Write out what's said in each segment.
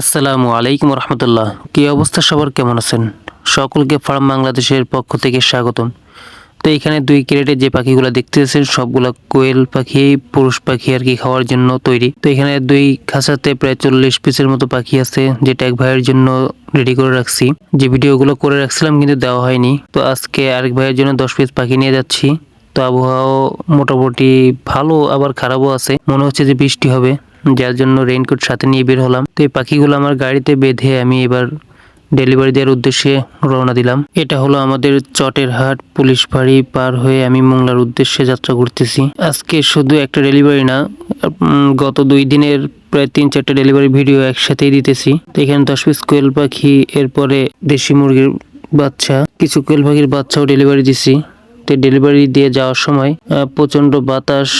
আসসালামু আলাইকুম রহমতুল্লাহ। কি অবস্থা সবার, কেমন আছেন? সকলকে ফার্ম বাংলাদেশের পক্ষ থেকে স্বাগতম। তো এখানে 2 ক্রেটে যে পাখিগুলো দেখতেছেন সবগুলা কোয়েল পাখি, পুরুষ পাখি আর কি খাওয়ার জন্য তৈরি। তো এখানে 2 খাঁচাতে প্রায় 40 পিসের মতো পাখি আছে, যেটা এক ভাইয়ের জন্য রেডি করে রাখছি। যে ভিডিওগুলো করে রাখছিলাম কিন্তু দেওয়া হয়নি, তো আজকে আরেক ভাইয়ের জন্য 10 পিস পাখি নিয়ে যাচ্ছি। তো আবহাওয়াও মোটামুটি ভালো, আবার খারাপও আছে, মনে হচ্ছে যে বৃষ্টি হবে, যার জন্য রেইনকোট সাথে নিয়ে বের হলাম। তো এই পাখিগুলো আমার গাড়িতে বেঁধে আমি এবার ডেলিভারি দেওয়ার উদ্দেশ্যে রওনা দিলাম। এটা হলো আমাদের চটের হাট পুলিশ ফাঁড়ি পার হয়ে আমি মোংলার উদ্দেশ্যে যাত্রা করতেছি। আজকে শুধু একটা ডেলিভারি না, গত 2 দিনের প্রায় 3-4টা ডেলিভারি ভিডিও একসাথেই দিতেছি। তো এখানে 10 পিস কোয়েল পাখি, এরপরে দেশি মুরগির বাচ্চা, কিছু কোয়েল পাখির বাচ্চাও ডেলিভারি দিছি। তো ডেলিভারি দিয়ে যাওয়ার সময় প্রচন্ড বাতাস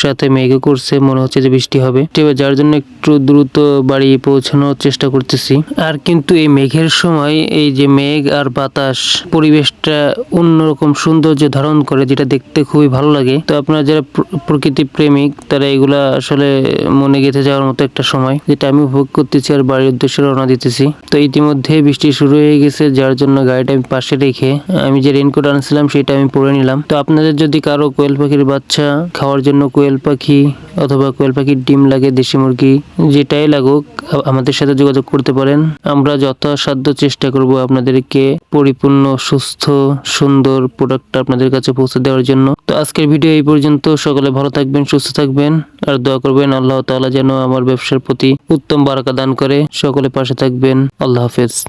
সাথে মেঘও করছে, মনে হচ্ছে যে বৃষ্টি হবে, যার জন্য একটু দ্রুত বাড়ি পৌঁছানোর চেষ্টা করতেছি। আর কিন্তু এই মেঘের সময় এই যে মেঘ আর বাতাস, পরিবেশটা অন্যরকম সৌন্দর্য ধারণ করে, যেটা দেখতে খুবই ভালো লাগে। তো আপনারা যারা প্রকৃতি প্রেমিক তারা এগুলা আসলে মনে গেঁথে যাওয়ার মতো একটা সময়, যেটা আমি উপভোগ করতেছি আর বাড়ির উদ্দেশ্যে রওনা দিতেছি। তো ইতিমধ্যে বৃষ্টি শুরু হয়ে গেছে, যার জন্য গাড়িটা আমি পাশে রেখে আমি যে রেইনকোট আনছিলাম সেটা আমি পরে নিলাম। তো আপনাদের যদি কারো কোয়েল পাখির বাচ্চা খাওয়ার জন্য কোয়েল পাখি অথবা কোয়েল পাখির ডিম লাগে, দেশি মুরগি যেটাই লাগুক, আমাদের সাথে যোগাযোগ করতে পারেন। আমরা যথাসাধ্য চেষ্টা করব আপনাদেরকে পরিপূর্ণ সুস্থ সুন্দর প্রোডাক্টটা আপনাদের কাছে পৌঁছে দেওয়ার জন্য। তো আজকের ভিডিও এই পর্যন্ত। সকলে ভালো থাকবেন, সুস্থ থাকবেন, আর দোয়া করবেন আল্লাহ তাআলা যেন আমার ব্যবসার প্রতি উত্তম বারাকা দান করে। সকলে পাশে থাকবেন। আল্লাহ হাফেজ।